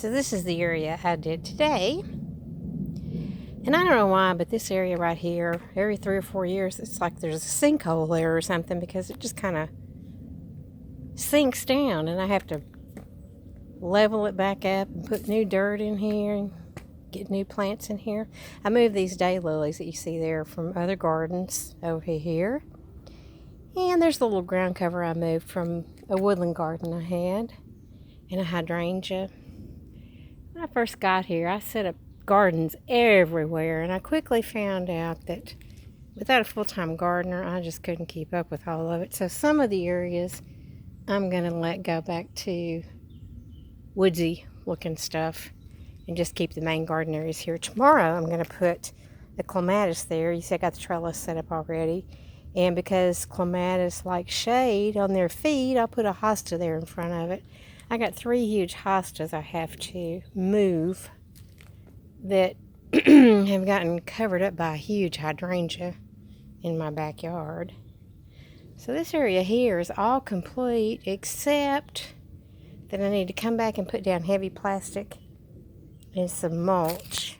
So this is the area I did today. And I don't know why, but this area right here, every 3 or 4 years, it's like there's a sinkhole there or something because it just kind of sinks down and I have to level it back up and put new dirt in here and get new plants in here. I moved these daylilies that you see there from other gardens over here. And there's the little ground cover I moved from a woodland garden I had and a hydrangea. When I first got here, I set up gardens everywhere, and I quickly found out that without a full-time gardener, I just couldn't keep up with all of it. So some of the areas I'm going to let go back to woodsy looking stuff and just keep the main garden areas here. Tomorrow I'm going to put the clematis there. You see I got the trellis set up already. And because clematis like shade on their feet, I'll put a hosta there in front of it. I got 3 huge hostas I have to move that have gotten covered up by a huge hydrangea in my backyard. So this area here is all complete except that I need to come back and put down heavy plastic and some mulch.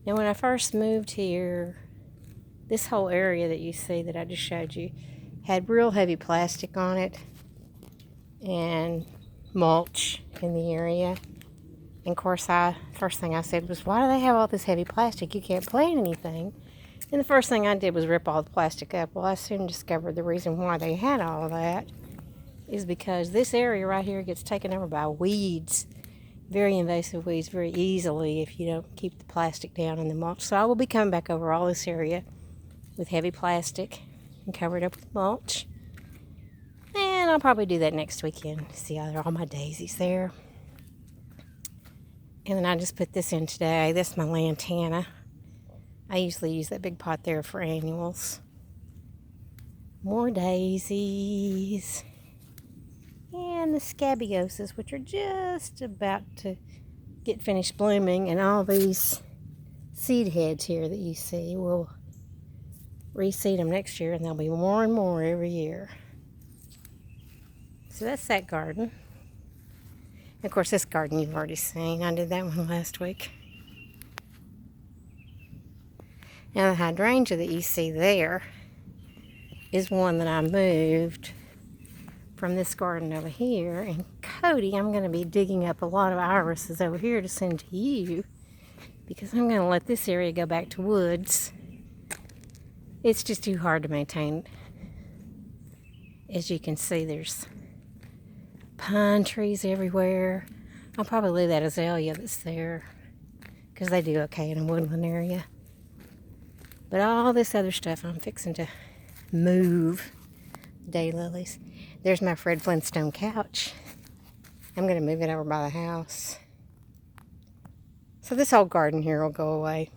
Now when I first moved here, this whole area that you see that I just showed you had real heavy plastic on it and mulch in the area. And of course, first thing I said was, why do they have all this heavy plastic? You can't plant anything. And the first thing I did was rip all the plastic up. Well, I soon discovered the reason why they had all of that is because this area right here gets taken over by weeds, very invasive weeds, very easily if you don't keep the plastic down in the mulch. So I will be coming back over all this area with heavy plastic and cover it up with mulch. And I'll probably do that next weekend. See all my daisies there. And then I just put this in today. This is my lantana. I usually use that big pot there for annuals. More daisies. And the scabioses, which are just about to get finished blooming. And all these seed heads here that you see, we'll reseed them next year, and there'll be more and more every year. So that's that garden. Of course, this garden you've already seen. I did that one last week. Now the hydrangea that you see there is one that I moved from this garden over here. And Cody, I'm going to be digging up a lot of irises over here to send to you because I'm going to let this area go back to woods. It's just too hard to maintain. As you can see, there's pine trees everywhere. I'll probably leave that azalea that's there because they do okay in a woodland area. But all this other stuff I'm fixing to move. Daylilies. There's my Fred Flintstone couch. I'm going to move it over by the house. So this whole garden here will go away.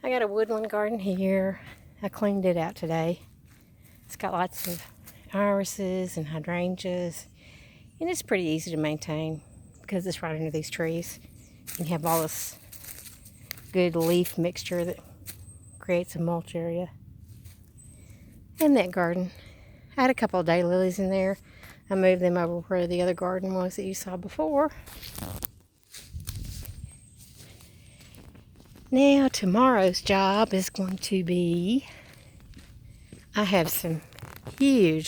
I got a woodland garden here. I cleaned it out today. It's got lots of irises and hydrangeas. And it's pretty easy to maintain because it's right under these trees. You have all this good leaf mixture that creates a mulch area. And that garden, I had a couple of daylilies in there. I moved them over where the other garden was that you saw before. Now tomorrow's job is going to be, I have some huge